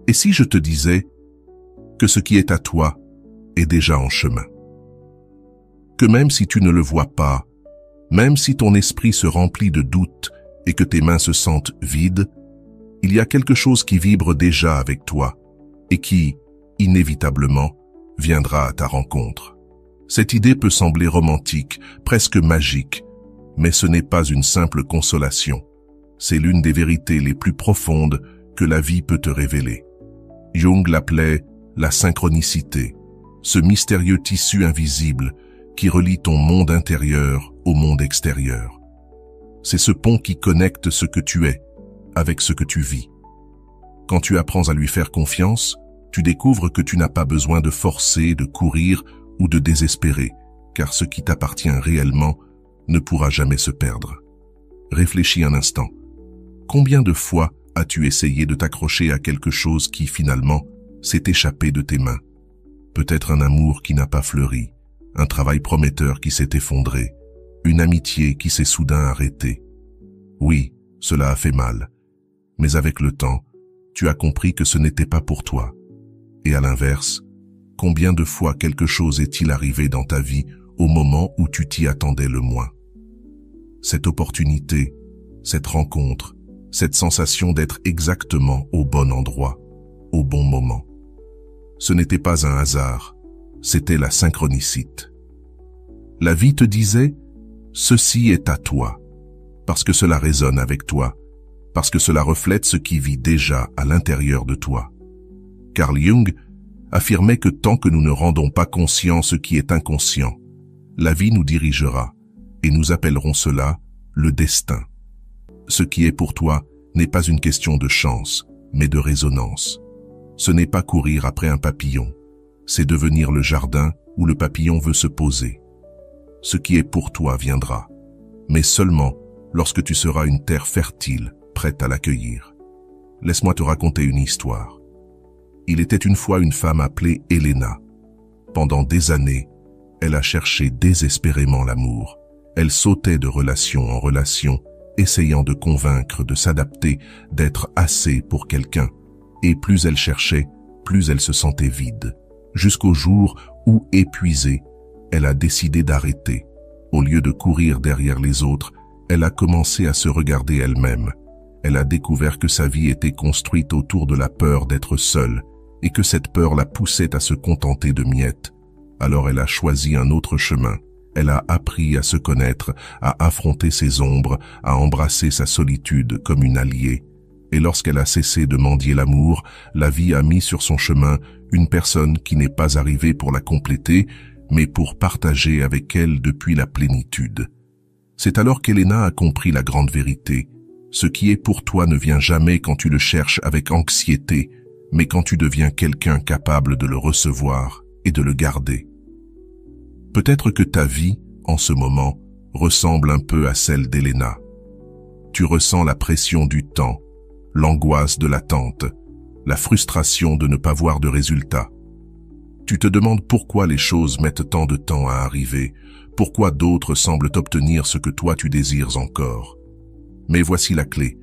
Et si je te disais que ce qui est à toi est déjà en chemin? Que même si tu ne le vois pas, même si ton esprit se remplit de doutes et que tes mains se sentent vides, il y a quelque chose qui vibre déjà avec toi et qui, inévitablement, viendra à ta rencontre. Cette idée peut sembler romantique, presque magique, mais ce n'est pas une simple consolation. C'est l'une des vérités les plus profondes que la vie peut te révéler. Jung l'appelait la synchronicité, ce mystérieux tissu invisible qui relie ton monde intérieur au monde extérieur. C'est ce pont qui connecte ce que tu es avec ce que tu vis. Quand tu apprends à lui faire confiance, tu découvres que tu n'as pas besoin de forcer, de courir ou de désespérer, car ce qui t'appartient réellement ne pourra jamais se perdre. Réfléchis un instant. Combien de fois as-tu essayé de t'accrocher à quelque chose qui, finalement, s'est échappé de tes mains? Peut-être un amour qui n'a pas fleuri, un travail prometteur qui s'est effondré, une amitié qui s'est soudain arrêtée. Oui, cela a fait mal, mais avec le temps, tu as compris que ce n'était pas pour toi. Et à l'inverse, combien de fois quelque chose est-il arrivé dans ta vie au moment où tu t'y attendais le moins? Cette opportunité, cette rencontre, cette sensation d'être exactement au bon endroit, au bon moment. Ce n'était pas un hasard, c'était la synchronicité. La vie te disait, ceci est à toi, parce que cela résonne avec toi, parce que cela reflète ce qui vit déjà à l'intérieur de toi. Carl Jung affirmait que tant que nous ne rendons pas conscient ce qui est inconscient, la vie nous dirigera, et nous appellerons cela le destin. Ce qui est pour toi n'est pas une question de chance, mais de résonance. Ce n'est pas courir après un papillon, c'est devenir le jardin où le papillon veut se poser. Ce qui est pour toi viendra, mais seulement lorsque tu seras une terre fertile, prête à l'accueillir. Laisse-moi te raconter une histoire. Il était une fois une femme appelée Elena. Pendant des années, elle a cherché désespérément l'amour. Elle sautait de relation en relation, essayant de convaincre, de s'adapter, d'être assez pour quelqu'un. Et plus elle cherchait, plus elle se sentait vide. Jusqu'au jour où, épuisée, elle a décidé d'arrêter. Au lieu de courir derrière les autres, elle a commencé à se regarder elle-même. Elle a découvert que sa vie était construite autour de la peur d'être seule et que cette peur la poussait à se contenter de miettes. Alors elle a choisi un autre chemin. Elle a appris à se connaître, à affronter ses ombres, à embrasser sa solitude comme une alliée. Et lorsqu'elle a cessé de mendier l'amour, la vie a mis sur son chemin une personne qui n'est pas arrivée pour la compléter, mais pour partager avec elle depuis la plénitude. C'est alors qu'Elena a compris la grande vérité. Ce qui est pour toi ne vient jamais quand tu le cherches avec anxiété, mais quand tu deviens quelqu'un capable de le recevoir et de le garder. Peut-être que ta vie, en ce moment, ressemble un peu à celle d'Elena. Tu ressens la pression du temps, l'angoisse de l'attente, la frustration de ne pas voir de résultat. Tu te demandes pourquoi les choses mettent tant de temps à arriver, pourquoi d'autres semblent obtenir ce que toi tu désires encore. Mais voici la clé.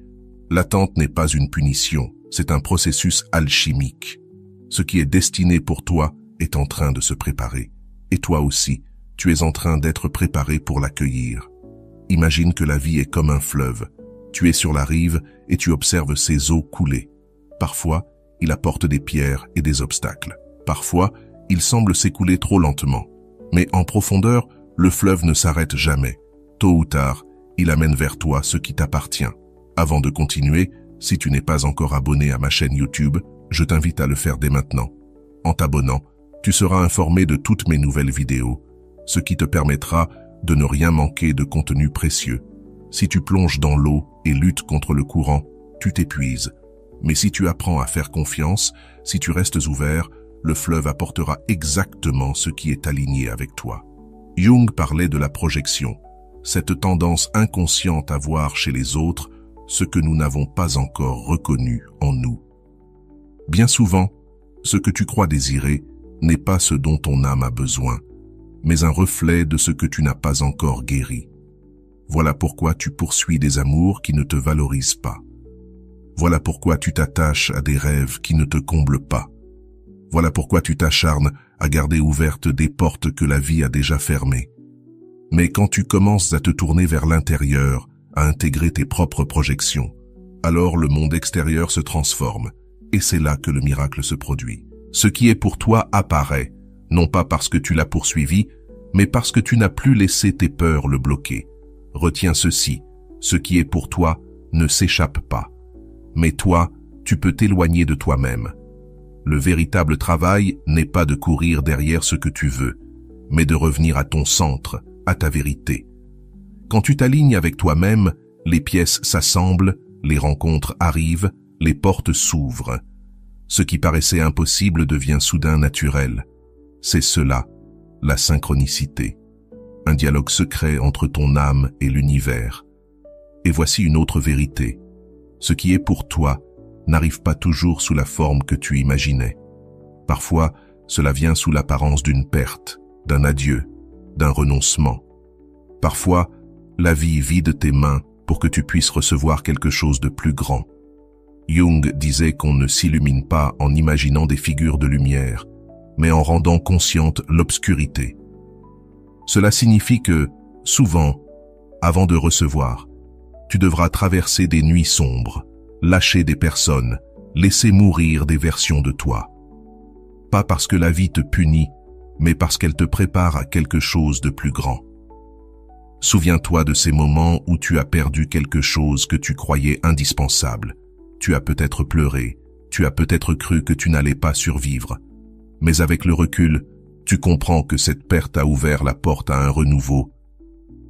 L'attente n'est pas une punition, c'est un processus alchimique. Ce qui est destiné pour toi est en train de se préparer. Et toi aussi, tu es en train d'être préparé pour l'accueillir. Imagine que la vie est comme un fleuve. Tu es sur la rive et tu observes ses eaux couler. Parfois, il apporte des pierres et des obstacles. Parfois, il semble s'écouler trop lentement. Mais en profondeur, le fleuve ne s'arrête jamais. Tôt ou tard, il amène vers toi ce qui t'appartient. Avant de continuer, si tu n'es pas encore abonné à ma chaîne YouTube, je t'invite à le faire dès maintenant. En t'abonnant, tu seras informé de toutes mes nouvelles vidéos, ce qui te permettra de ne rien manquer de contenu précieux. Si tu plonges dans l'eau et luttes contre le courant, tu t'épuises. Mais si tu apprends à faire confiance, si tu restes ouvert, le fleuve apportera exactement ce qui est aligné avec toi. Jung parlait de la projection, cette tendance inconsciente à voir chez les autres ce que nous n'avons pas encore reconnu en nous. Bien souvent, ce que tu crois désirer n'est pas ce dont ton âme a besoin, mais un reflet de ce que tu n'as pas encore guéri. Voilà pourquoi tu poursuis des amours qui ne te valorisent pas. Voilà pourquoi tu t'attaches à des rêves qui ne te comblent pas. Voilà pourquoi tu t'acharnes à garder ouvertes des portes que la vie a déjà fermées. Mais quand tu commences à te tourner vers l'intérieur, à intégrer tes propres projections, alors le monde extérieur se transforme, et c'est là que le miracle se produit. Ce qui est pour toi apparaît, non pas parce que tu l'as poursuivi, mais parce que tu n'as plus laissé tes peurs le bloquer. Retiens ceci, ce qui est pour toi ne s'échappe pas. Mais toi, tu peux t'éloigner de toi-même. Le véritable travail n'est pas de courir derrière ce que tu veux, mais de revenir à ton centre, à ta vérité. Quand tu t'alignes avec toi-même, les pièces s'assemblent, les rencontres arrivent, les portes s'ouvrent. Ce qui paraissait impossible devient soudain naturel. C'est cela, la synchronicité. Un dialogue secret entre ton âme et l'univers. Et voici une autre vérité. Ce qui est pour toi n'arrive pas toujours sous la forme que tu imaginais. Parfois, cela vient sous l'apparence d'une perte, d'un adieu, d'un renoncement. Parfois, la vie vide tes mains pour que tu puisses recevoir quelque chose de plus grand. Jung disait qu'on ne s'illumine pas en imaginant des figures de lumière, mais en rendant consciente l'obscurité. Cela signifie que, souvent, avant de recevoir, tu devras traverser des nuits sombres, lâcher des personnes, laisser mourir des versions de toi. Pas parce que la vie te punit, mais parce qu'elle te prépare à quelque chose de plus grand. Souviens-toi de ces moments où tu as perdu quelque chose que tu croyais indispensable. Tu as peut-être pleuré, tu as peut-être cru que tu n'allais pas survivre. Mais avec le recul, tu comprends que cette perte a ouvert la porte à un renouveau.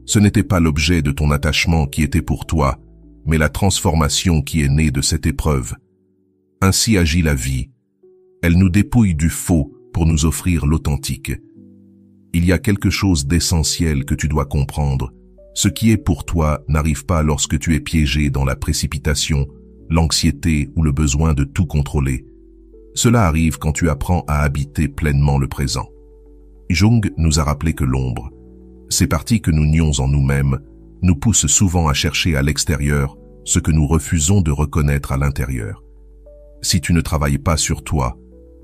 Ce n'était pas l'objet de ton attachement qui était pour toi, mais la transformation qui est née de cette épreuve. Ainsi agit la vie. Elle nous dépouille du faux pour nous offrir l'authentique. Il y a quelque chose d'essentiel que tu dois comprendre. Ce qui est pour toi n'arrive pas lorsque tu es piégé dans la précipitation, l'anxiété ou le besoin de tout contrôler. Cela arrive quand tu apprends à habiter pleinement le présent. Jung nous a rappelé que l'ombre, ces parties que nous nions en nous-mêmes, nous poussent souvent à chercher à l'extérieur ce que nous refusons de reconnaître à l'intérieur. Si tu ne travailles pas sur toi,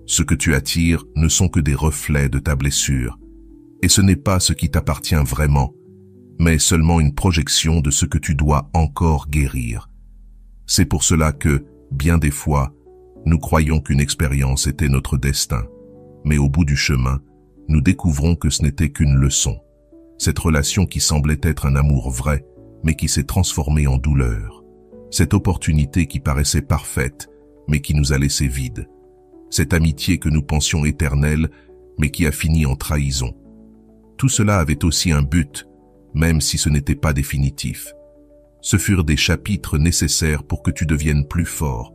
ce que tu attires ne sont que des reflets de ta blessure. Et ce n'est pas ce qui t'appartient vraiment, mais seulement une projection de ce que tu dois encore guérir. C'est pour cela que, bien des fois, nous croyons qu'une expérience était notre destin. Mais au bout du chemin, nous découvrons que ce n'était qu'une leçon. Cette relation qui semblait être un amour vrai, mais qui s'est transformée en douleur. Cette opportunité qui paraissait parfaite, mais qui nous a laissés vides. Cette amitié que nous pensions éternelle, mais qui a fini en trahison. Tout cela avait aussi un but, même si ce n'était pas définitif. Ce furent des chapitres nécessaires pour que tu deviennes plus fort,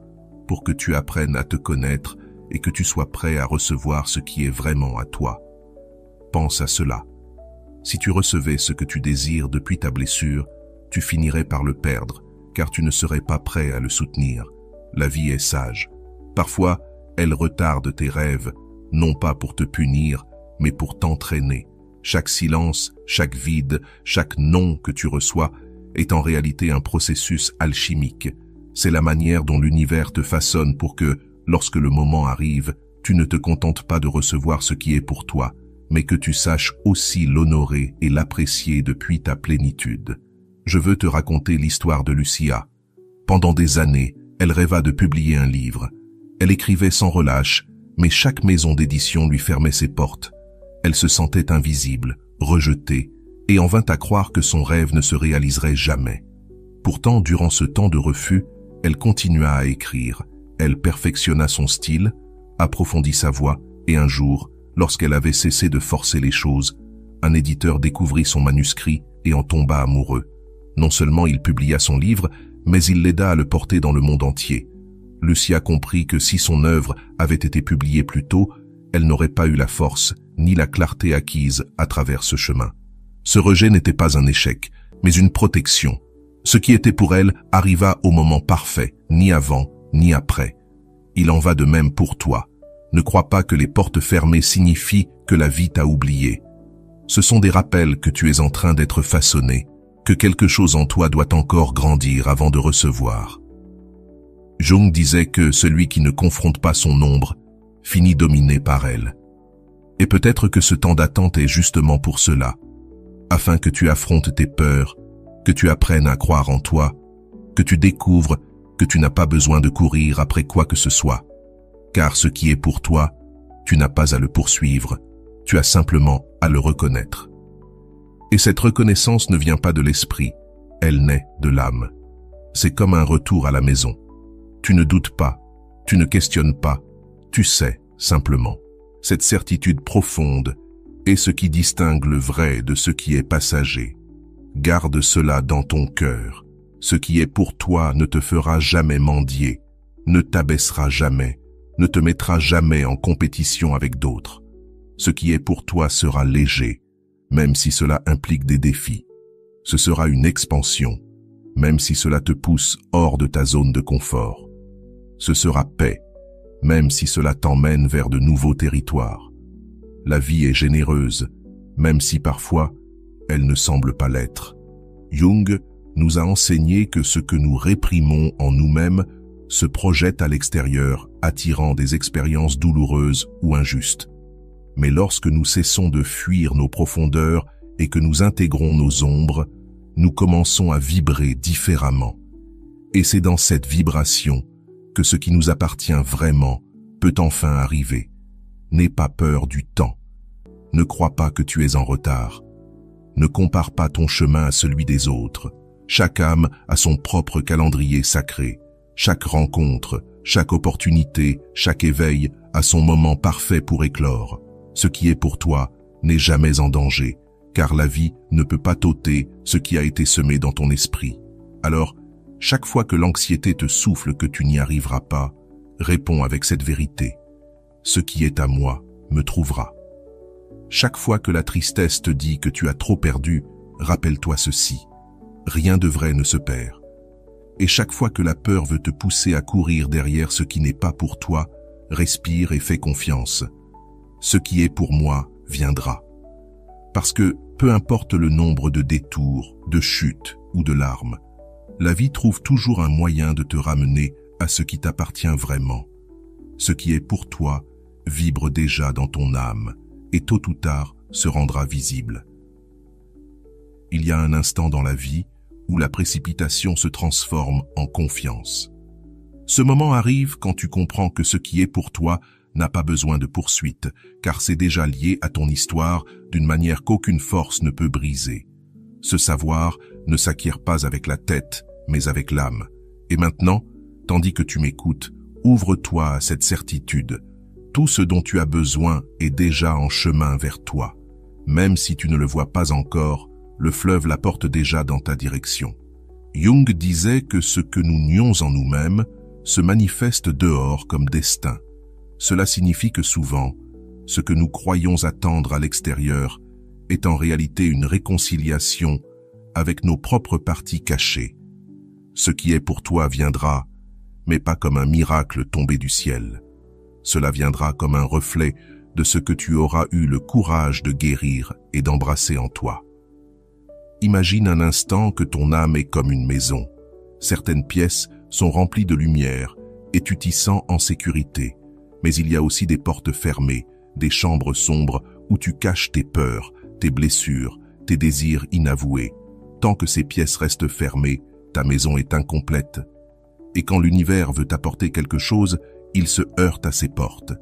pour que tu apprennes à te connaître et que tu sois prêt à recevoir ce qui est vraiment à toi. Pense à cela. Si tu recevais ce que tu désires depuis ta blessure, tu finirais par le perdre, car tu ne serais pas prêt à le soutenir. La vie est sage. Parfois, elle retarde tes rêves, non pas pour te punir, mais pour t'entraîner. Chaque silence, chaque vide, chaque non que tu reçois est en réalité un processus alchimique. C'est la manière dont l'univers te façonne pour que, lorsque le moment arrive, tu ne te contentes pas de recevoir ce qui est pour toi, mais que tu saches aussi l'honorer et l'apprécier depuis ta plénitude. Je veux te raconter l'histoire de Lucia. Pendant des années, elle rêva de publier un livre. Elle écrivait sans relâche, mais chaque maison d'édition lui fermait ses portes. Elle se sentait invisible, rejetée, et en vint à croire que son rêve ne se réaliserait jamais. Pourtant, durant ce temps de refus, elle continua à écrire. Elle perfectionna son style, approfondit sa voix, et un jour, lorsqu'elle avait cessé de forcer les choses, un éditeur découvrit son manuscrit et en tomba amoureux. Non seulement il publia son livre, mais il l'aida à le porter dans le monde entier. Lucia comprit que si son œuvre avait été publiée plus tôt, elle n'aurait pas eu la force ni la clarté acquise à travers ce chemin. Ce rejet n'était pas un échec, mais une protection. Ce qui était pour elle arriva au moment parfait, ni avant, ni après. Il en va de même pour toi. Ne crois pas que les portes fermées signifient que la vie t'a oublié. Ce sont des rappels que tu es en train d'être façonné, que quelque chose en toi doit encore grandir avant de recevoir. Jung disait que celui qui ne confronte pas son ombre finit dominé par elle. Et peut-être que ce temps d'attente est justement pour cela, afin que tu affrontes tes peurs, que tu apprennes à croire en toi, que tu découvres que tu n'as pas besoin de courir après quoi que ce soit. Car ce qui est pour toi, tu n'as pas à le poursuivre, tu as simplement à le reconnaître. Et cette reconnaissance ne vient pas de l'esprit, elle naît de l'âme. C'est comme un retour à la maison. Tu ne doutes pas, tu ne questionnes pas, tu sais simplement. Cette certitude profonde est ce qui distingue le vrai de ce qui est passager. Garde cela dans ton cœur. Ce qui est pour toi ne te fera jamais mendier, ne t'abaissera jamais, ne te mettra jamais en compétition avec d'autres. Ce qui est pour toi sera léger, même si cela implique des défis. Ce sera une expansion, même si cela te pousse hors de ta zone de confort. Ce sera paix, même si cela t'emmène vers de nouveaux territoires. La vie est généreuse, même si parfois elle ne semble pas l'être. Jung nous a enseigné que ce que nous réprimons en nous-mêmes se projette à l'extérieur, attirant des expériences douloureuses ou injustes. Mais lorsque nous cessons de fuir nos profondeurs et que nous intégrons nos ombres, nous commençons à vibrer différemment. Et c'est dans cette vibration que ce qui nous appartient vraiment peut enfin arriver. N'aie pas peur du temps. Ne crois pas que tu es en retard. Ne compare pas ton chemin à celui des autres. Chaque âme a son propre calendrier sacré. Chaque rencontre, chaque opportunité, chaque éveil a son moment parfait pour éclore. Ce qui est pour toi n'est jamais en danger, car la vie ne peut pas t'ôter ce qui a été semé dans ton esprit. Alors, chaque fois que l'anxiété te souffle que tu n'y arriveras pas, réponds avec cette vérité. Ce qui est à moi me trouvera. Chaque fois que la tristesse te dit que tu as trop perdu, rappelle-toi ceci. Rien de vrai ne se perd. Et chaque fois que la peur veut te pousser à courir derrière ce qui n'est pas pour toi, respire et fais confiance. Ce qui est pour moi viendra. Parce que, peu importe le nombre de détours, de chutes ou de larmes, la vie trouve toujours un moyen de te ramener à ce qui t'appartient vraiment. Ce qui est pour toi vibre déjà dans ton âme et tôt ou tard se rendra visible. Il y a un instant dans la vie où la précipitation se transforme en confiance. Ce moment arrive quand tu comprends que ce qui est pour toi n'a pas besoin de poursuite, car c'est déjà lié à ton histoire d'une manière qu'aucune force ne peut briser. Ce savoir ne s'acquiert pas avec la tête, mais avec l'âme. Et maintenant, tandis que tu m'écoutes, ouvre-toi à cette certitude. Tout ce dont tu as besoin est déjà en chemin vers toi. Même si tu ne le vois pas encore, le fleuve la porte déjà dans ta direction. Jung disait que ce que nous nions en nous-mêmes se manifeste dehors comme destin. Cela signifie que souvent, ce que nous croyons attendre à l'extérieur est en réalité une réconciliation avec nos propres parties cachées. Ce qui est pour toi viendra, mais pas comme un miracle tombé du ciel. Cela viendra comme un reflet de ce que tu auras eu le courage de guérir et d'embrasser en toi. Imagine un instant que ton âme est comme une maison. Certaines pièces sont remplies de lumière et tu t'y sens en sécurité. Mais il y a aussi des portes fermées, des chambres sombres où tu caches tes peurs, tes blessures, tes désirs inavoués. Tant que ces pièces restent fermées, ta maison est incomplète. Et quand l'univers veut t'apporter quelque chose, il se heurte à ses portes.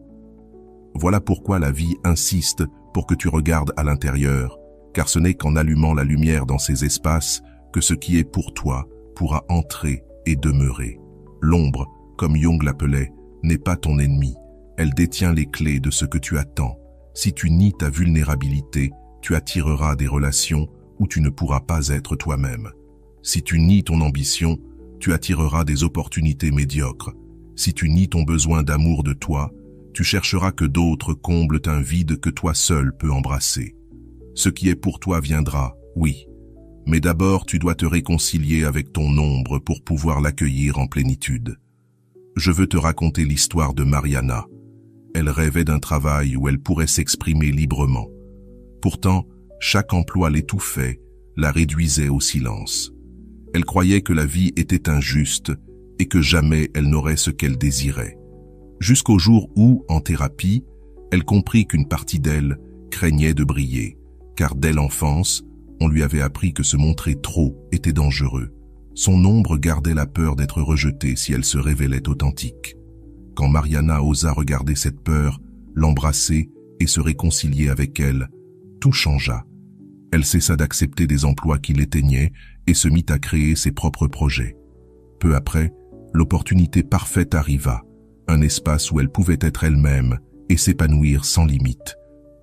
Voilà pourquoi la vie insiste pour que tu regardes à l'intérieur, car ce n'est qu'en allumant la lumière dans ces espaces que ce qui est pour toi pourra entrer et demeurer. L'ombre, comme Jung l'appelait, n'est pas ton ennemi. Elle détient les clés de ce que tu attends. Si tu nies ta vulnérabilité, tu attireras des relations où tu ne pourras pas être toi-même. Si tu nies ton ambition, tu attireras des opportunités médiocres. Si tu nies ton besoin d'amour de toi, tu chercheras que d'autres comblent un vide que toi seul peux embrasser. Ce qui est pour toi viendra, oui. Mais d'abord, tu dois te réconcilier avec ton ombre pour pouvoir l'accueillir en plénitude. Je veux te raconter l'histoire de Mariana. Elle rêvait d'un travail où elle pourrait s'exprimer librement. Pourtant, chaque emploi l'étouffait, la réduisait au silence. Elle croyait que la vie était injuste et que jamais elle n'aurait ce qu'elle désirait. Jusqu'au jour où, en thérapie, elle comprit qu'une partie d'elle craignait de briller, car dès l'enfance, on lui avait appris que se montrer trop était dangereux. Son ombre gardait la peur d'être rejetée si elle se révélait authentique. Quand Mariana osa regarder cette peur, l'embrasser et se réconcilier avec elle, tout changea. Elle cessa d'accepter des emplois qui l'éteignaient et se mit à créer ses propres projets. Peu après, l'opportunité parfaite arriva, un espace où elle pouvait être elle-même et s'épanouir sans limite.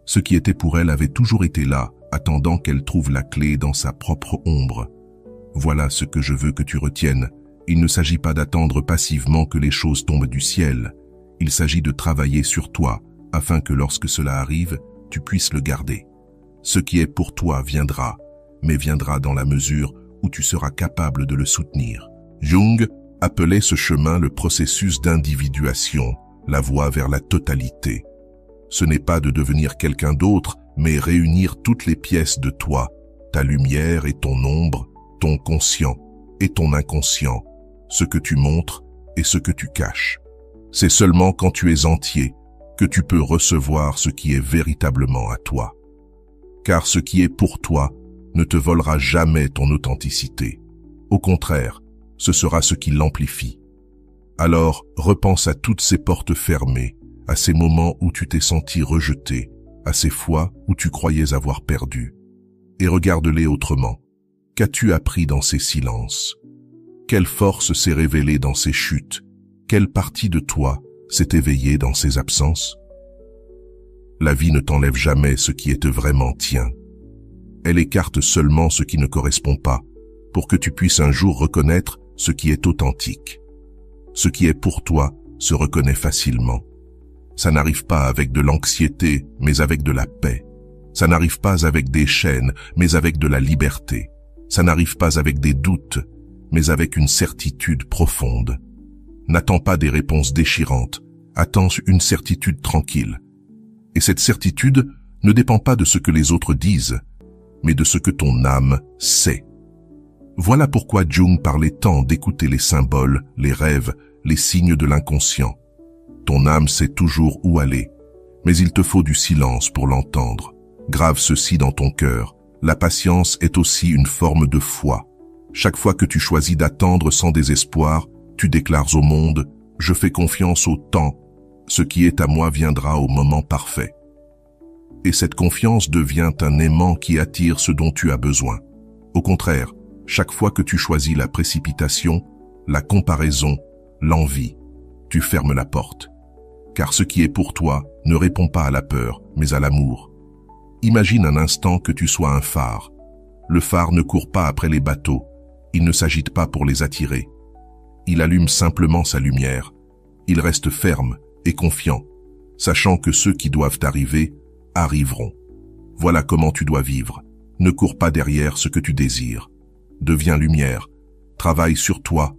Ce qui était pour elle avait toujours été là, attendant qu'elle trouve la clé dans sa propre ombre. Voilà ce que je veux que tu retiennes. Il ne s'agit pas d'attendre passivement que les choses tombent du ciel. Il s'agit de travailler sur toi, afin que lorsque cela arrive, tu puisses le garder. Ce qui est pour toi viendra, mais viendra dans la mesure où tu seras capable de le soutenir. Jung appelait ce chemin le processus d'individuation, la voie vers la totalité. Ce n'est pas de devenir quelqu'un d'autre, mais réunir toutes les pièces de toi, ta lumière et ton ombre, ton conscient et ton inconscient, ce que tu montres et ce que tu caches. C'est seulement quand tu es entier que tu peux recevoir ce qui est véritablement à toi. Car ce qui est pour toi ne te volera jamais ton authenticité. Au contraire, ce sera ce qui l'amplifie. Alors, repense à toutes ces portes fermées, à ces moments où tu t'es senti rejeté, à ces fois où tu croyais avoir perdu. Et regarde-les autrement. Qu'as-tu appris dans ces silences? Quelle force s'est révélée dans ces chutes? Quelle partie de toi s'est éveillée dans ces absences? La vie ne t'enlève jamais ce qui est vraiment tien. Elle écarte seulement ce qui ne correspond pas, pour que tu puisses un jour reconnaître ce qui est authentique. Ce qui est pour toi se reconnaît facilement. Ça n'arrive pas avec de l'anxiété, mais avec de la paix. Ça n'arrive pas avec des chaînes, mais avec de la liberté. Ça n'arrive pas avec des doutes, mais avec une certitude profonde. N'attends pas des réponses déchirantes, attends une certitude tranquille. Et cette certitude ne dépend pas de ce que les autres disent, mais de ce que ton âme sait. Voilà pourquoi Jung parlait tant d'écouter les symboles, les rêves, les signes de l'inconscient. Ton âme sait toujours où aller, mais il te faut du silence pour l'entendre. Grave ceci dans ton cœur. La patience est aussi une forme de foi. Chaque fois que tu choisis d'attendre sans désespoir, tu déclares au monde « Je fais confiance au temps. Ce qui est à moi viendra au moment parfait. » Et cette confiance devient un aimant qui attire ce dont tu as besoin. Au contraire, chaque fois que tu choisis la précipitation, la comparaison, l'envie, tu fermes la porte. Car ce qui est pour toi ne répond pas à la peur, mais à l'amour. Imagine un instant que tu sois un phare. Le phare ne court pas après les bateaux, il ne s'agite pas pour les attirer. Il allume simplement sa lumière. Il reste ferme et confiant, sachant que ceux qui doivent arriver, arriveront. Voilà comment tu dois vivre. Ne cours pas derrière ce que tu désires. Deviens lumière, travaille sur toi,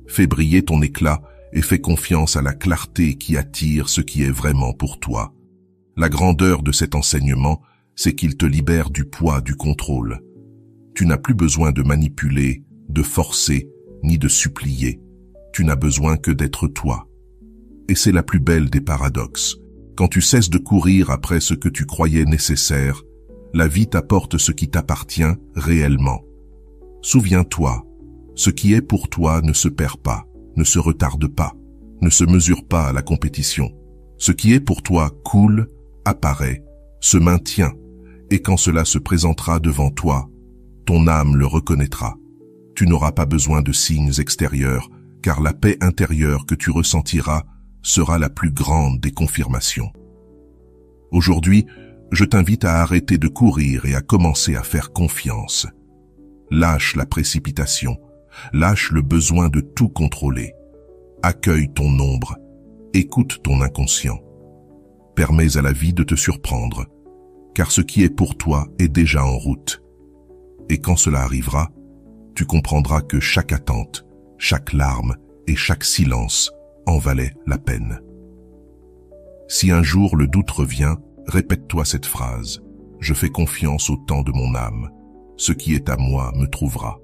fais briller ton éclat et fais confiance à la clarté qui attire ce qui est vraiment pour toi. La grandeur de cet enseignement, c'est qu'il te libère du poids du contrôle. Tu n'as plus besoin de manipuler, de forcer, ni de supplier. Tu n'as besoin que d'être toi. Et c'est la plus belle des paradoxes. Quand tu cesses de courir après ce que tu croyais nécessaire, la vie t'apporte ce qui t'appartient réellement. Souviens-toi, ce qui est pour toi ne se perd pas, ne se retarde pas, ne se mesure pas à la compétition. Ce qui est pour toi coule, apparaît, se maintient, et quand cela se présentera devant toi, ton âme le reconnaîtra. Tu n'auras pas besoin de signes extérieurs, car la paix intérieure que tu ressentiras sera la plus grande des confirmations. Aujourd'hui, je t'invite à arrêter de courir et à commencer à faire confiance. Lâche la précipitation, lâche le besoin de tout contrôler. Accueille ton ombre, écoute ton inconscient. Permets à la vie de te surprendre, car ce qui est pour toi est déjà en route. Et quand cela arrivera, tu comprendras que chaque attente, chaque larme et chaque silence en valait la peine. Si un jour le doute revient, répète-toi cette phrase. Je fais confiance au temps de mon âme. Ce qui est à moi me trouvera.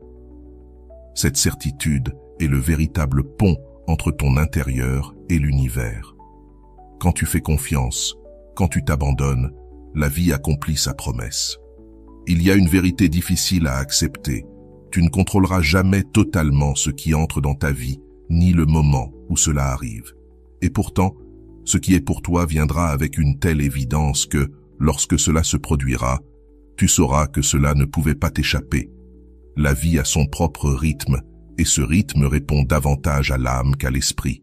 Cette certitude est le véritable pont entre ton intérieur et l'univers. Quand tu fais confiance, quand tu t'abandonnes, la vie accomplit sa promesse. Il y a une vérité difficile à accepter. Tu ne contrôleras jamais totalement ce qui entre dans ta vie, ni le moment où cela arrive. Et pourtant, ce qui est pour toi viendra avec une telle évidence que, lorsque cela se produira, tu sauras que cela ne pouvait pas t'échapper. La vie a son propre rythme, et ce rythme répond davantage à l'âme qu'à l'esprit.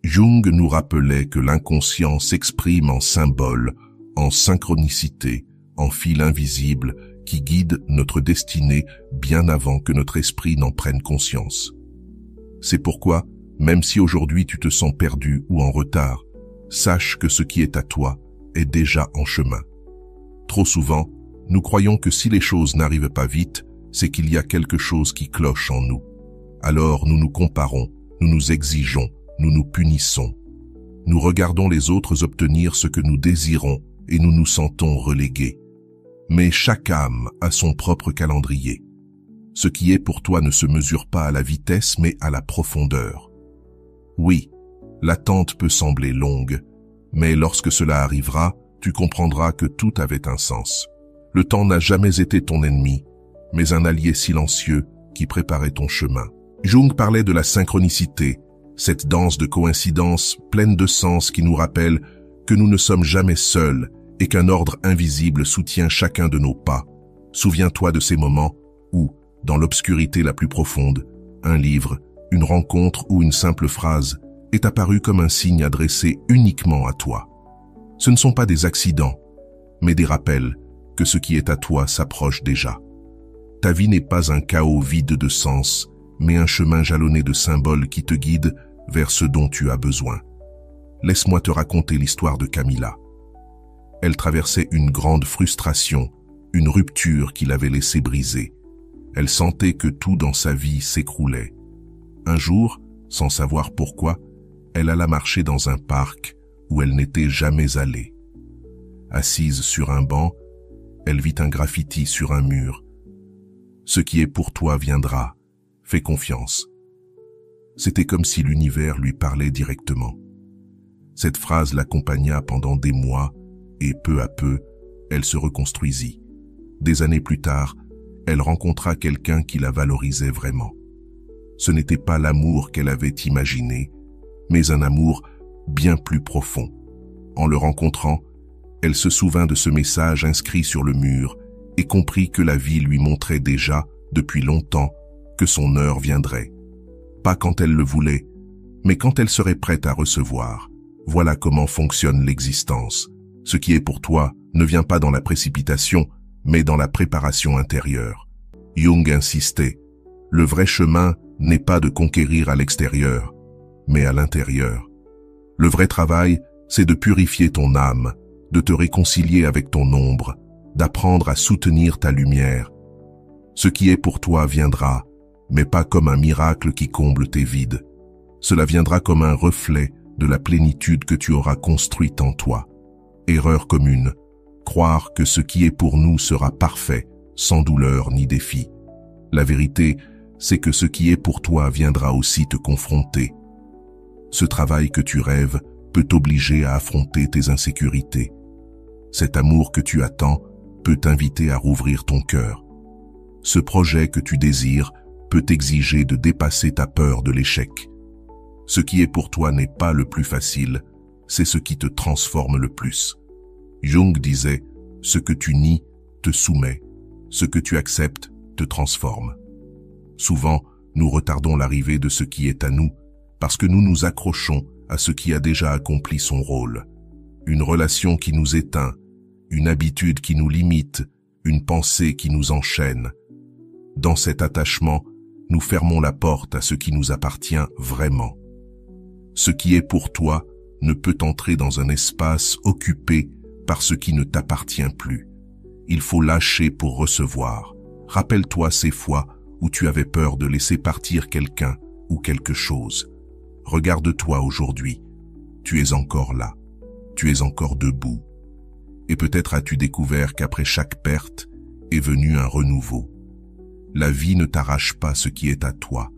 Jung nous rappelait que l'inconscient s'exprime en symboles, en synchronicité, en fil invisible qui guide notre destinée bien avant que notre esprit n'en prenne conscience. C'est pourquoi, même si aujourd'hui tu te sens perdu ou en retard, sache que ce qui est à toi est déjà en chemin. Trop souvent, nous croyons que si les choses n'arrivent pas vite, c'est qu'il y a quelque chose qui cloche en nous. Alors nous nous comparons, nous nous exigeons, nous nous punissons. Nous regardons les autres obtenir ce que nous désirons et nous nous sentons relégués. Mais chaque âme a son propre calendrier. Ce qui est pour toi ne se mesure pas à la vitesse mais à la profondeur. Oui, l'attente peut sembler longue, mais lorsque cela arrivera, tu comprendras que tout avait un sens. Le temps n'a jamais été ton ennemi, mais un allié silencieux qui préparait ton chemin. Jung parlait de la synchronicité, cette danse de coïncidences pleine de sens qui nous rappelle que nous ne sommes jamais seuls et qu'un ordre invisible soutient chacun de nos pas. Souviens-toi de ces moments où, dans l'obscurité la plus profonde, un livre, une rencontre ou une simple phrase est apparu comme un signe adressé uniquement à toi. Ce ne sont pas des accidents, mais des rappels que ce qui est à toi s'approche déjà. Ta vie n'est pas un chaos vide de sens, mais un chemin jalonné de symboles qui te guide vers ce dont tu as besoin. Laisse-moi te raconter l'histoire de Camilla. Elle traversait une grande frustration, une rupture qui l'avait laissée brisée. Elle sentait que tout dans sa vie s'écroulait. Un jour, sans savoir pourquoi, elle alla marcher dans un parc où elle n'était jamais allée. Assise sur un banc, elle vit un graffiti sur un mur. « Ce qui est pour toi viendra. Fais confiance. » C'était comme si l'univers lui parlait directement. Cette phrase l'accompagna pendant des mois et peu à peu, elle se reconstruisit. Des années plus tard, elle rencontra quelqu'un qui la valorisait vraiment. Ce n'était pas l'amour qu'elle avait imaginé, mais un amour bien plus profond. En le rencontrant, elle se souvint de ce message inscrit sur le mur et comprit que la vie lui montrait déjà, depuis longtemps, que son heure viendrait. Pas quand elle le voulait, mais quand elle serait prête à recevoir. Voilà comment fonctionne l'existence. Ce qui est pour toi ne vient pas dans la précipitation, mais dans la préparation intérieure. Jung insistait, le vrai chemin n'est pas de conquérir à l'extérieur, mais à l'intérieur. Le vrai travail, c'est de purifier ton âme, de te réconcilier avec ton ombre, d'apprendre à soutenir ta lumière. Ce qui est pour toi viendra, mais pas comme un miracle qui comble tes vides. Cela viendra comme un reflet de la plénitude que tu auras construite en toi. Erreur commune, croire que ce qui est pour nous sera parfait, sans douleur ni défi. La vérité, c'est que ce qui est pour toi viendra aussi te confronter. Ce travail que tu rêves peut t'obliger à affronter tes insécurités. Cet amour que tu attends peut t'inviter à rouvrir ton cœur. Ce projet que tu désires peut t'exiger de dépasser ta peur de l'échec. Ce qui est pour toi n'est pas le plus facile, c'est ce qui te transforme le plus. Jung disait, ce que tu nies te soumet, ce que tu acceptes te transforme. Souvent, nous retardons l'arrivée de ce qui est à nous, parce que nous nous accrochons à ce qui a déjà accompli son rôle. Une relation qui nous éteint, une habitude qui nous limite, une pensée qui nous enchaîne. Dans cet attachement, nous fermons la porte à ce qui nous appartient vraiment. Ce qui est pour toi ne peut entrer dans un espace occupé par ce qui ne t'appartient plus. Il faut lâcher pour recevoir. Rappelle-toi ces fois où tu avais peur de laisser partir quelqu'un ou quelque chose. Regarde-toi aujourd'hui. Tu es encore là. Tu es encore debout. Et peut-être as-tu découvert qu'après chaque perte est venu un renouveau. La vie ne t'arrache pas ce qui est à toi.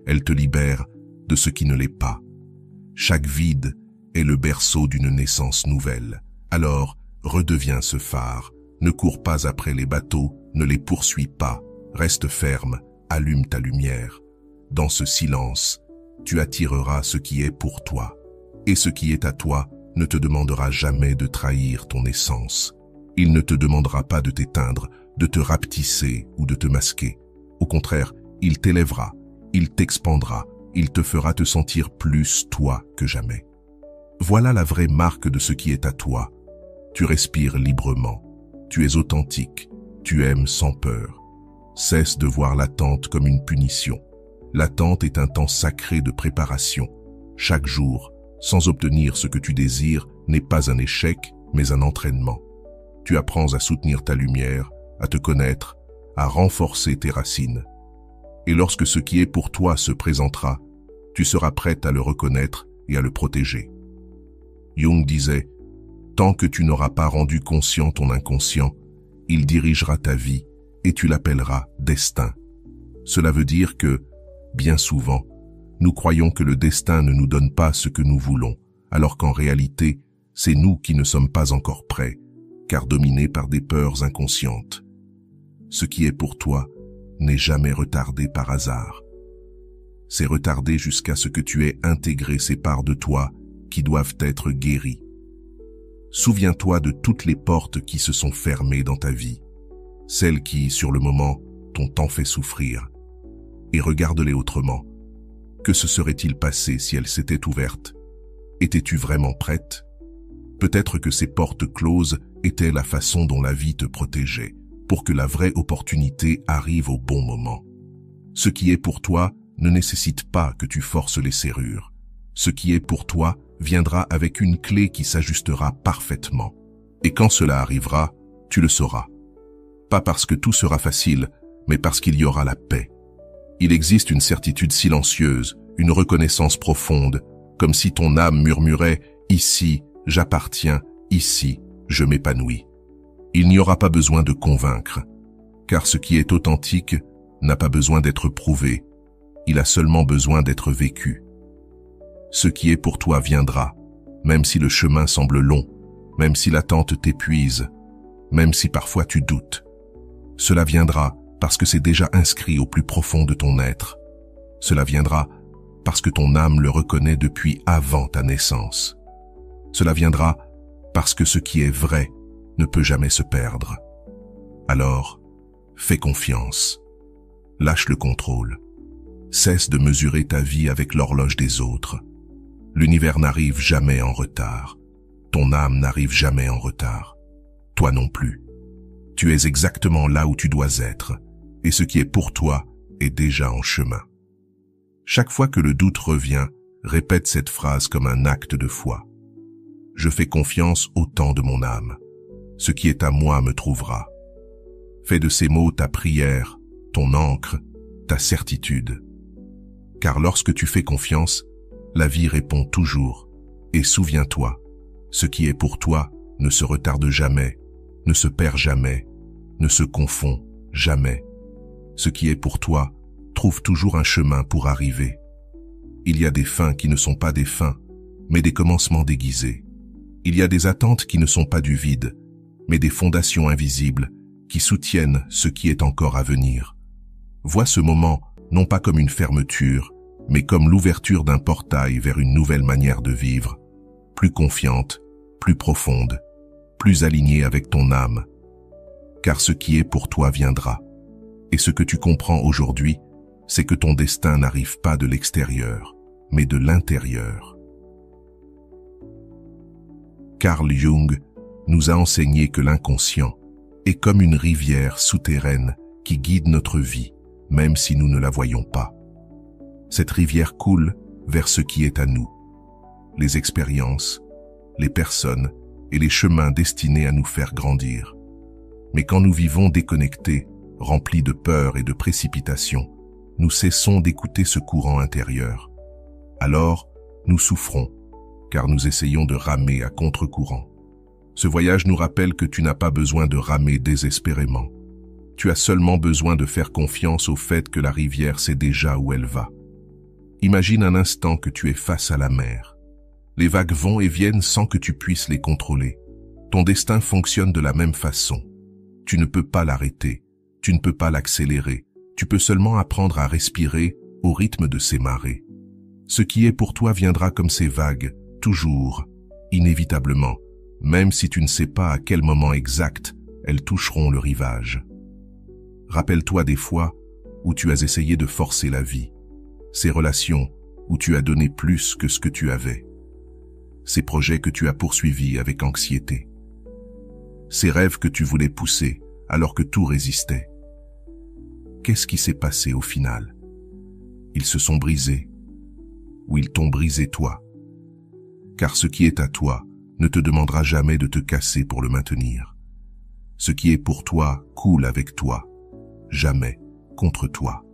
elle te libère de ce qui ne l'est pas. Chaque vide est le berceau d'une naissance nouvelle. Alors, redeviens ce phare. Ne cours pas après les bateaux, ne les poursuis pas. Reste ferme, allume ta lumière. Dans ce silence, tu attireras ce qui est pour toi. Et ce qui est à toi ne te demandera jamais de trahir ton essence. Il ne te demandera pas de t'éteindre, de te rapetisser ou de te masquer. Au contraire, il t'élèvera, il t'expandra, il te fera te sentir plus toi que jamais. Voilà la vraie marque de ce qui est à toi. Tu respires librement, tu es authentique, tu aimes sans peur. Cesse de voir l'attente comme une punition. L'attente est un temps sacré de préparation. Chaque jour, sans obtenir ce que tu désires, n'est pas un échec, mais un entraînement. Tu apprends à soutenir ta lumière, à te connaître, à renforcer tes racines. Et lorsque ce qui est pour toi se présentera, tu seras prête à le reconnaître et à le protéger. Jung disait, « Tant que tu n'auras pas rendu conscient ton inconscient, il dirigera ta vie et tu l'appelleras destin. » Cela veut dire que, bien souvent, nous croyons que le destin ne nous donne pas ce que nous voulons, alors qu'en réalité, c'est nous qui ne sommes pas encore prêts, car dominés par des peurs inconscientes. Ce qui est pour toi n'est jamais retardé par hasard. C'est retardé jusqu'à ce que tu aies intégré ces parts de toi qui doivent être guéries. Souviens-toi de toutes les portes qui se sont fermées dans ta vie, celles qui, sur le moment, t'ont tant fait souffrir, et regarde-les autrement. Que se serait-il passé si elles s'étaient ouvertes? Étais-tu vraiment prête? Peut-être que ces portes closes étaient la façon dont la vie te protégeait, pour que la vraie opportunité arrive au bon moment. Ce qui est pour toi ne nécessite pas que tu forces les serrures. Ce qui est pour toi viendra avec une clé qui s'ajustera parfaitement. Et quand cela arrivera, tu le sauras. Pas parce que tout sera facile, mais parce qu'il y aura la paix. Il existe une certitude silencieuse, une reconnaissance profonde, comme si ton âme murmurait « Ici, j'appartiens, ici, je m'épanouis ». Il n'y aura pas besoin de convaincre, car ce qui est authentique n'a pas besoin d'être prouvé, il a seulement besoin d'être vécu. Ce qui est pour toi viendra, même si le chemin semble long, même si l'attente t'épuise, même si parfois tu doutes. Cela viendra parce que c'est déjà inscrit au plus profond de ton être. Cela viendra parce que ton âme le reconnaît depuis avant ta naissance. Cela viendra parce que ce qui est vrai ne peut jamais se perdre. Alors, fais confiance. Lâche le contrôle. Cesse de mesurer ta vie avec l'horloge des autres. L'univers n'arrive jamais en retard. Ton âme n'arrive jamais en retard. Toi non plus. Tu es exactement là où tu dois être, et ce qui est pour toi est déjà en chemin. Chaque fois que le doute revient, répète cette phrase comme un acte de foi. Je fais confiance au temps de mon âme. Ce qui est à moi me trouvera. Fais de ces mots ta prière, ton ancre, ta certitude. Car lorsque tu fais confiance, la vie répond toujours. Et souviens-toi, ce qui est pour toi ne se retarde jamais, ne se perd jamais, ne se confond jamais. Ce qui est pour toi trouve toujours un chemin pour arriver. Il y a des fins qui ne sont pas des fins, mais des commencements déguisés. Il y a des attentes qui ne sont pas du vide, mais des fondations invisibles qui soutiennent ce qui est encore à venir. Vois ce moment non pas comme une fermeture, mais comme l'ouverture d'un portail vers une nouvelle manière de vivre, plus confiante, plus profonde, plus alignée avec ton âme. Car ce qui est pour toi viendra. Et ce que tu comprends aujourd'hui, c'est que ton destin n'arrive pas de l'extérieur, mais de l'intérieur. Carl Jung nous a enseigné que l'inconscient est comme une rivière souterraine qui guide notre vie, même si nous ne la voyons pas. Cette rivière coule vers ce qui est à nous, les expériences, les personnes et les chemins destinés à nous faire grandir. Mais quand nous vivons déconnectés, remplis de peur et de précipitation, nous cessons d'écouter ce courant intérieur. Alors, nous souffrons, car nous essayons de ramer à contre-courant. Ce voyage nous rappelle que tu n'as pas besoin de ramer désespérément. Tu as seulement besoin de faire confiance au fait que la rivière sait déjà où elle va. Imagine un instant que tu es face à la mer. Les vagues vont et viennent sans que tu puisses les contrôler. Ton destin fonctionne de la même façon. Tu ne peux pas l'arrêter, tu ne peux pas l'accélérer, tu peux seulement apprendre à respirer au rythme de ces marées. Ce qui est pour toi viendra comme ces vagues, toujours, inévitablement, même si tu ne sais pas à quel moment exact elles toucheront le rivage. Rappelle-toi des fois où tu as essayé de forcer la vie, ces relations où tu as donné plus que ce que tu avais, ces projets que tu as poursuivis avec anxiété, ces rêves que tu voulais pousser alors que tout résistait. Qu'est-ce qui s'est passé au final? Ils se sont brisés, ou ils t'ont brisé toi. Car ce qui est à toi ne te demandera jamais de te casser pour le maintenir. Ce qui est pour toi coule avec toi, jamais contre toi.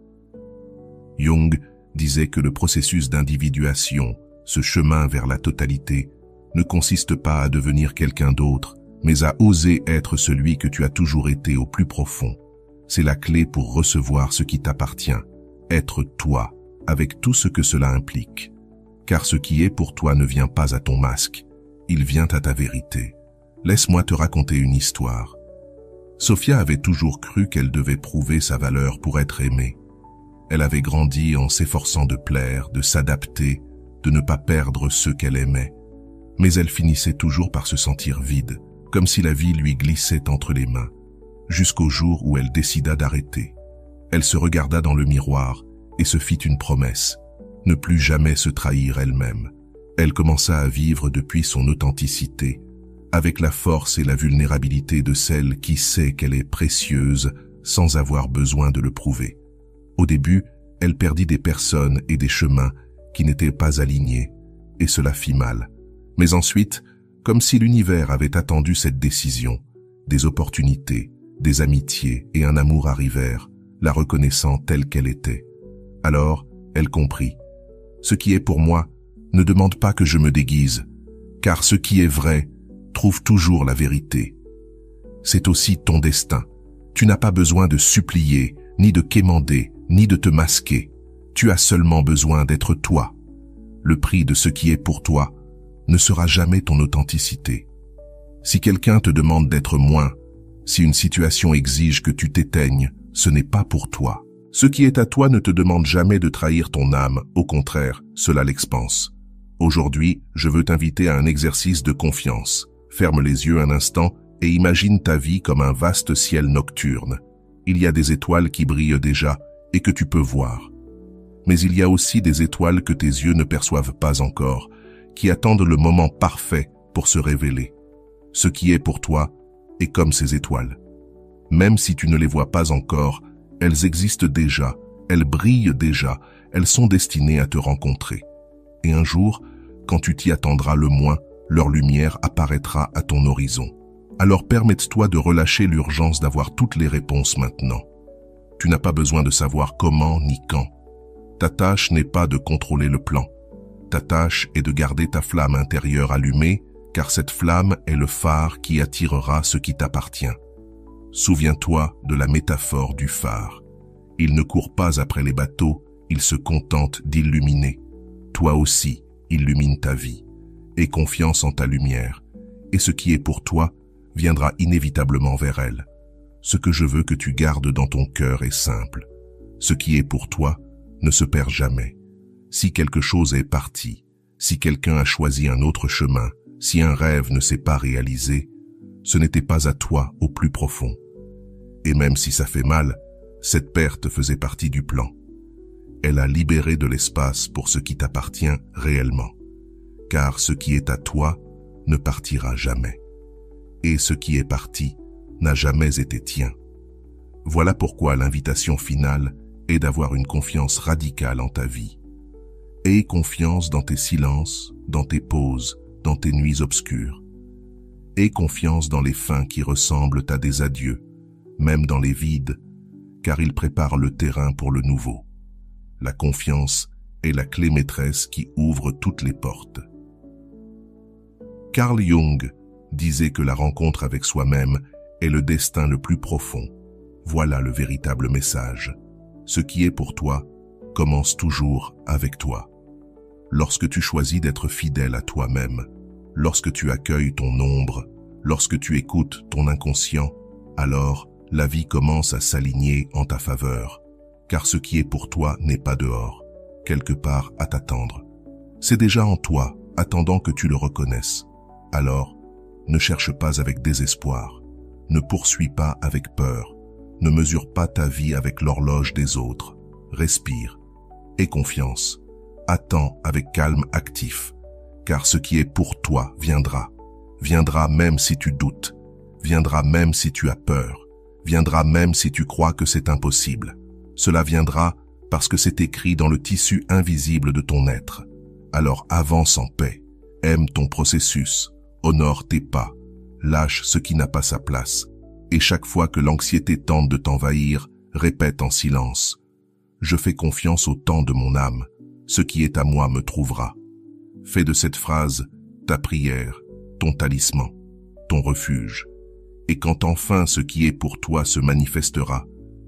Jung disait que le processus d'individuation, ce chemin vers la totalité, ne consiste pas à devenir quelqu'un d'autre, mais à oser être celui que tu as toujours été au plus profond. C'est la clé pour recevoir ce qui t'appartient, être toi, avec tout ce que cela implique. Car ce qui est pour toi ne vient pas à ton masque, il vient à ta vérité. Laisse-moi te raconter une histoire. Sophia avait toujours cru qu'elle devait prouver sa valeur pour être aimée. Elle avait grandi en s'efforçant de plaire, de s'adapter, de ne pas perdre ceux qu'elle aimait. Mais elle finissait toujours par se sentir vide, comme si la vie lui glissait entre les mains, jusqu'au jour où elle décida d'arrêter. Elle se regarda dans le miroir et se fit une promesse, ne plus jamais se trahir elle-même. Elle commença à vivre depuis son authenticité, avec la force et la vulnérabilité de celle qui sait qu'elle est précieuse sans avoir besoin de le prouver. Au début, elle perdit des personnes et des chemins qui n'étaient pas alignés, et cela fit mal. Mais ensuite, comme si l'univers avait attendu cette décision, des opportunités, des amitiés et un amour arrivèrent, la reconnaissant telle qu'elle était. Alors, elle comprit. Ce qui est pour moi ne demande pas que je me déguise, car ce qui est vrai trouve toujours la vérité. C'est aussi ton destin. Tu n'as pas besoin de supplier, ni de quémander, ni de te masquer. Tu as seulement besoin d'être toi. Le prix de ce qui est pour toi ne sera jamais ton authenticité. Si quelqu'un te demande d'être moins, si une situation exige que tu t'éteignes, ce n'est pas pour toi. Ce qui est à toi ne te demande jamais de trahir ton âme, au contraire, cela l'expanse. Aujourd'hui, je veux t'inviter à un exercice de confiance. Ferme les yeux un instant et imagine ta vie comme un vaste ciel nocturne. Il y a des étoiles qui brillent déjà et que tu peux voir. Mais il y a aussi des étoiles que tes yeux ne perçoivent pas encore, qui attendent le moment parfait pour se révéler. Ce qui est pour toi est comme ces étoiles. Même si tu ne les vois pas encore, elles existent déjà, elles brillent déjà, elles sont destinées à te rencontrer. Et un jour, quand tu t'y attendras le moins, leur lumière apparaîtra à ton horizon. Alors permette-toi de relâcher l'urgence d'avoir toutes les réponses maintenant. Tu n'as pas besoin de savoir comment ni quand. Ta tâche n'est pas de contrôler le plan. Ta tâche est de garder ta flamme intérieure allumée, car cette flamme est le phare qui attirera ce qui t'appartient. Souviens-toi de la métaphore du phare. Il ne court pas après les bateaux, il se contente d'illuminer. Toi aussi, illumine ta vie. Aie confiance en ta lumière, et ce qui est pour toi viendra inévitablement vers elle. Ce que je veux que tu gardes dans ton cœur est simple. Ce qui est pour toi ne se perd jamais. Si quelque chose est parti, si quelqu'un a choisi un autre chemin, si un rêve ne s'est pas réalisé, ce n'était pas à toi au plus profond. Et même si ça fait mal, cette perte faisait partie du plan. Elle a libéré de l'espace pour ce qui t'appartient réellement. Car ce qui est à toi ne partira jamais. Et ce qui est parti n'a jamais été tien. Voilà pourquoi l'invitation finale est d'avoir une confiance radicale en ta vie. Aie confiance dans tes silences, dans tes pauses, dans tes nuits obscures. Aie confiance dans les fins qui ressemblent à des adieux, même dans les vides, car ils préparent le terrain pour le nouveau. La confiance est la clé maîtresse qui ouvre toutes les portes. Carl Jung disait que la rencontre avec soi-même est le destin le plus profond. Voilà le véritable message. Ce qui est pour toi commence toujours avec toi. Lorsque tu choisis d'être fidèle à toi-même, lorsque tu accueilles ton ombre, lorsque tu écoutes ton inconscient, alors la vie commence à s'aligner en ta faveur, car ce qui est pour toi n'est pas dehors, quelque part à t'attendre. C'est déjà en toi, attendant que tu le reconnaisses. Alors, ne cherche pas avec désespoir, ne poursuis pas avec peur, ne mesure pas ta vie avec l'horloge des autres. Respire, aie confiance, attends avec calme actif, car ce qui est pour toi viendra. Viendra même si tu doutes, viendra même si tu as peur, viendra même si tu crois que c'est impossible. Cela viendra parce que c'est écrit dans le tissu invisible de ton être. Alors avance en paix, aime ton processus, honore tes pas, lâche ce qui n'a pas sa place, et chaque fois que l'anxiété tente de t'envahir, répète en silence. Je fais confiance au temps de mon âme, ce qui est à moi me trouvera. Fais de cette phrase ta prière, ton talisman, ton refuge. Et quand enfin ce qui est pour toi se manifestera,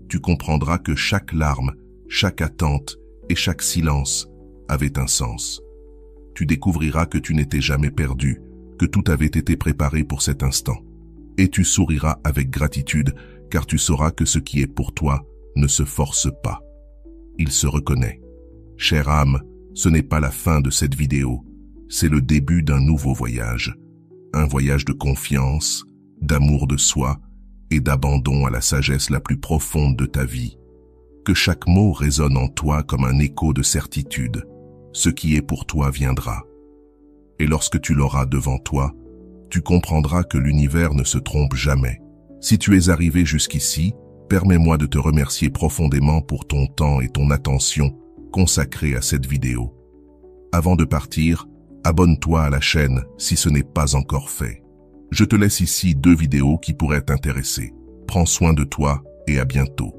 tu comprendras que chaque larme, chaque attente et chaque silence avait un sens. Tu découvriras que tu n'étais jamais perdu, que tout avait été préparé pour cet instant. Et tu souriras avec gratitude, car tu sauras que ce qui est pour toi ne se force pas. Il se reconnaît. Chère âme, ce n'est pas la fin de cette vidéo, c'est le début d'un nouveau voyage. Un voyage de confiance, d'amour de soi et d'abandon à la sagesse la plus profonde de ta vie. Que chaque mot résonne en toi comme un écho de certitude. Ce qui est pour toi viendra. Et lorsque tu l'auras devant toi, tu comprendras que l'univers ne se trompe jamais. Si tu es arrivé jusqu'ici, permets-moi de te remercier profondément pour ton temps et ton attention consacrés à cette vidéo. Avant de partir, abonne-toi à la chaîne si ce n'est pas encore fait. Je te laisse ici 2 vidéos qui pourraient t'intéresser. Prends soin de toi et à bientôt.